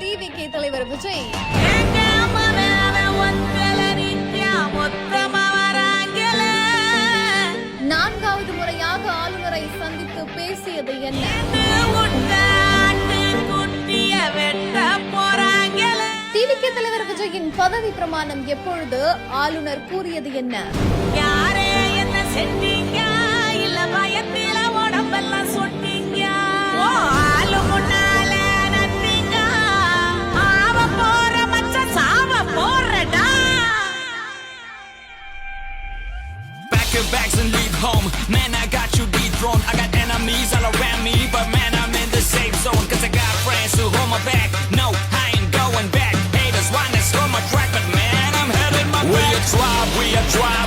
TVK தலைவர் விஜய். நான்காவது முறையாக ஆளுநரை சந்தித்து பேசியது என்ன? டிவிகே தலைவர் விஜயின் பதவி பிரமாணம் எப்பொழுது? ஆளுநர் கூறியது என்ன? யாரே என்ன செஞ்சீங்க இல்ல பயத்தில உடம்பெல்லாம் சொட்டீங்க. ஆளு முன்னால நன்னீங்க ஆவ போற மச்ச சாவ போறடா. Pack your bags and leave home. Man, I got you dethroned. I got enemies all around me, but man, I'm in the safe zone. Cause I got friends who hold my back. No, I ain't going back. Haters wanna slow my track, but man, I'm heading my back. We are drive.